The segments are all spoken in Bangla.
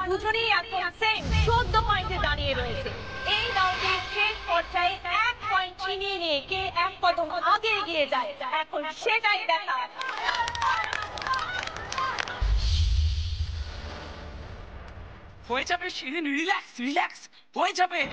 দুজনেই এখন সেম 14 পয়েন্টে দাঁড়িয়ে রয়েছে। এই রাউন্ডের শেষ পর্যায়ে 1 পয়েন্ট ছিনিয়ে নিয়ে কে এক কদম আগে এগিয়ে যায় এখন সেটাই দেখা। হয়ে যাবে শিরিন, রিল্যাক্স রিল্যাক্স, হয়ে যাবে।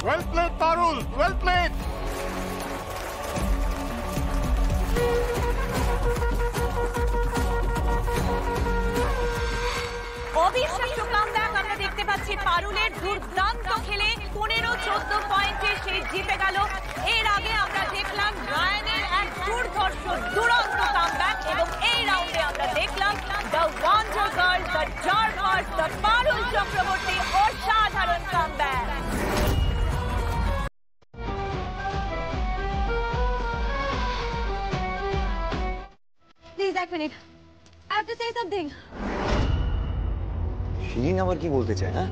Well played, Parul. Well played. অবিশ্বাস্য কামব্যাক আমরা দেখতে পাচ্ছি পারুলের। দুর্দান্ত খেলে 15-14 পয়েন্টে সে জিতে গেল। এর আগে আমরা দেখলাম রায়ানের এক দুর্ধর্ষ দুরন্ত কামব্যাক এবং এই রাউন্ডে আমরা দেখলাম the wonder girl, the dark horse, the Parul Chakraborty অসাধারণ কামব্যাক। Please, এক মিনিট। I have to say something. Shirin আবার কি বলতে চায়? হ্যাঁ,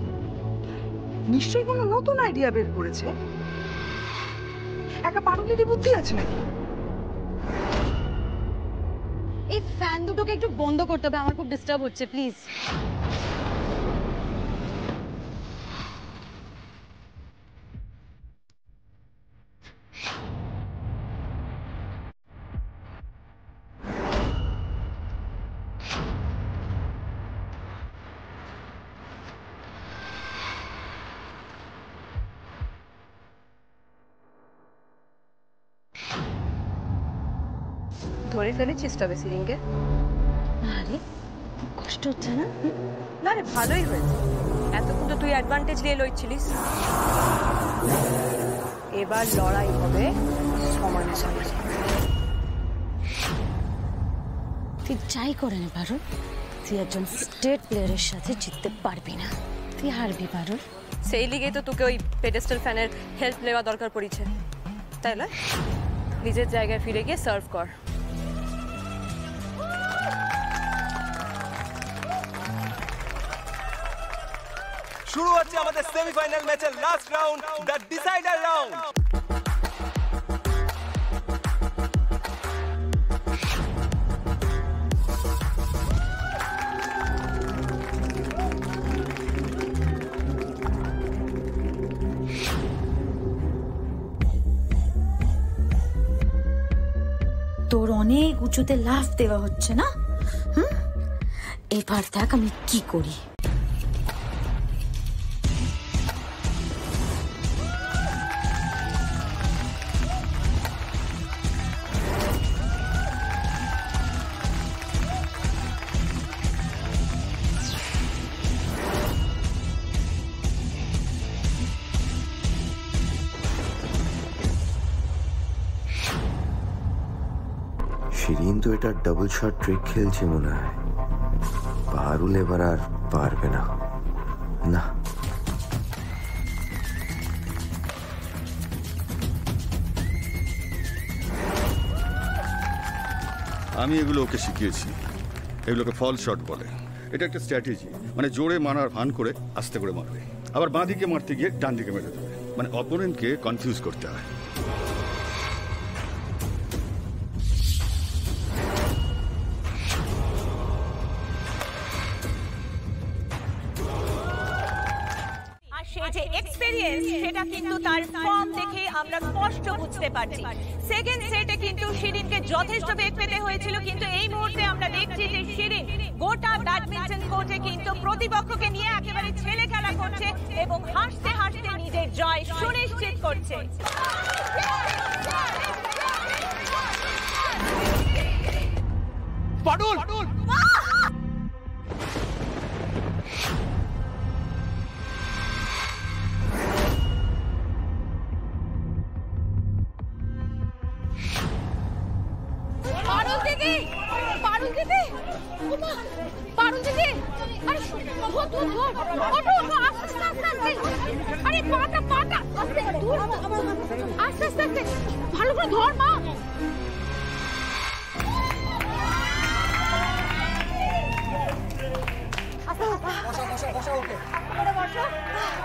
নিশ্চয়ই কোনো নতুন আইডিয়া বের করেছে। একা পারুলেরই বুদ্ধি আছে নাকি? এই ফ্যান দুটোকে একটু বন্ধ করতে হবে, আমার খুব ডিস্টার্ব হচ্ছে, প্লিজ। ধরে ফেলেছিস তবে শিরিনকে? আরে কষ্ট হচ্ছে না? না রে, ভালোই হয়েছে। এতক্ষণ তো তুই অ্যাডভান্টেজ নিয়ে লইছিলিস। এবার লড়াই হবে সমানে সমানে। তুই যাই করে নে পারুল, তুই একজন স্টেট প্লেয়ারের সাথে জিততে পারবি না, তুই হারবি পারুল। সেই লিগেই তো তোকে ওই পেডেস্টাল ফ্যানের হেল্প নেওয়া দরকার পড়েছে, তাই না? নিজের জায়গায় ফিরে গিয়ে সার্ভ কর। শুরু হচ্ছে আমাদের সেমিফাইনাল ম্যাচের last round, the decider round. তোর অনেক উঁচুতে লাফ দেওয়া হচ্ছে না? এবার দেখ আমি কি করি। শিরিন তো এটা ডাবল শট ট্রিক খেলছে মনে হয়। পারুল এবার আর পারবে না। না, আমি এগুলো ওকে শিখিয়েছি। এগুলোকে ফল শট বলে। এটা একটা স্ট্র্যাটেজি, মানে জোরে মারার ভান করে আস্তে করে মারবে, আবার বাঁ দিকে মারতে গিয়ে ডান দিকে মেরে দেবে, মানে অপোনেন্টকে কনফিউজ করতে হয়। সে যে এক্সপেরিয়েন্স সেটা কিন্তু তার ফর্ম দেখে আমরা স্পষ্ট বুঝতে পারছি। সেকেন্ড সেটে কিন্তু শিরিনকে যথেষ্ট বেগ পেতে হয়েছিল, কিন্তু এই মুহূর্তে আমরা দেখছি যে শিরিন গোটা ব্যাডমিন্টন কোর্টে কিন্তু প্রতিপক্ষকে নিয়ে একেবারে ছেলে খেলা করছে এবং হাসতে হাসতে নিজের জয় সুনিশ্চিত করছে। পারুল পারুল দিদি, আরে ধর ধর ধর, ওঠো ওঠো, আস্তে আস্তে আস্তে, আরে পাটা পাটা, আস্তে দূর, আস্তে আস্তে আস্তে, ভালো করে ধর মা।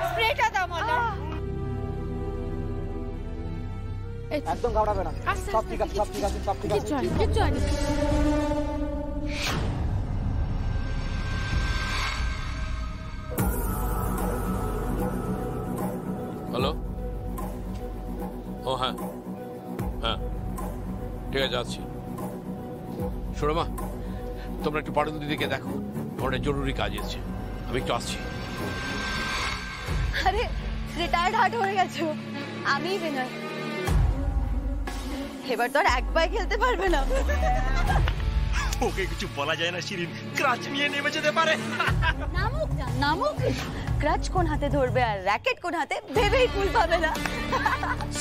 স্প্রেটা দাও মালা। একদম ঘাবড়াবে না, সব ঠিক আছে, সব ঠিক আছে, সব ঠিক আছে। কিচ্ছু হয়নি। হ্যালো, ও হ্যাঁ হ্যাঁ ঠিক আছে, যাচ্ছি। শোনো মা, তোমরা একটু পারুল দিদিকে দেখো, আমার একটা জরুরি কাজ এসেছে, আমি একটু আসছি। আরে রিটায়ার্ড হার্ট হয়ে গেছো, আমি বিনয়। এবার তো আর এক পায়ে খেলতে পারবে না। ওকে কিছু বলা যায় না শিরিন, ক্রাচ নিয়ে নেমে যেতে পারে। নামুক নামুক, ক্রাচ কোন হাতে ধরবে আর র্যাকেট কোন হাতে ভেবেই কুল পাবে না।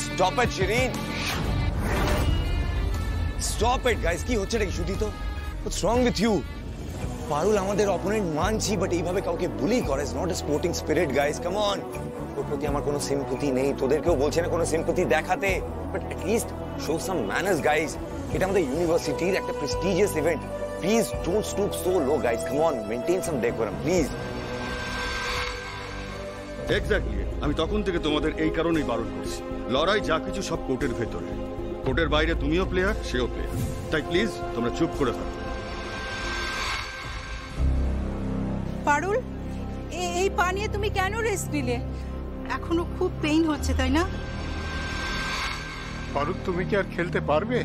Stop it Shirin, stop it guys. কি হচ্ছে নাকি শুধু তো? হোয়াটস রং উইথ ইউ? পারুল আমাদের অপোনেন্ট মানছি, বাট এইভাবে কাউকে বুলি করে is not a sporting spirit guys, come on. ওর প্রতি আমার কোনো সিম্পথি নেই, তোদেরকেও বলছে না কোনো সিম্পথি দেখাতে, but at least show some manners guys. এটা আমাদের ইউনিভার্সিটির একটা prestigious event, please don't stoop so low guys, come on, maintain some decorum please. Exactly, আমি তখন থেকে তোমাদের এই কারণেই বারণ করছি। লড়াই যা কিছু সব কোর্টের ভেতরে, কোর্টের বাইরে তুমিও প্লেয়ার, সেও প্লেয়ার, তাই প্লিজ তোমরা চুপ করে থাকো। পারুল, এই পা নিয়ে তুমি কেন রেস্ট নিলে? এখনো খুব পেইন হচ্ছে তাই না? পারুল, তুমি কি আর খেলতে পারবে?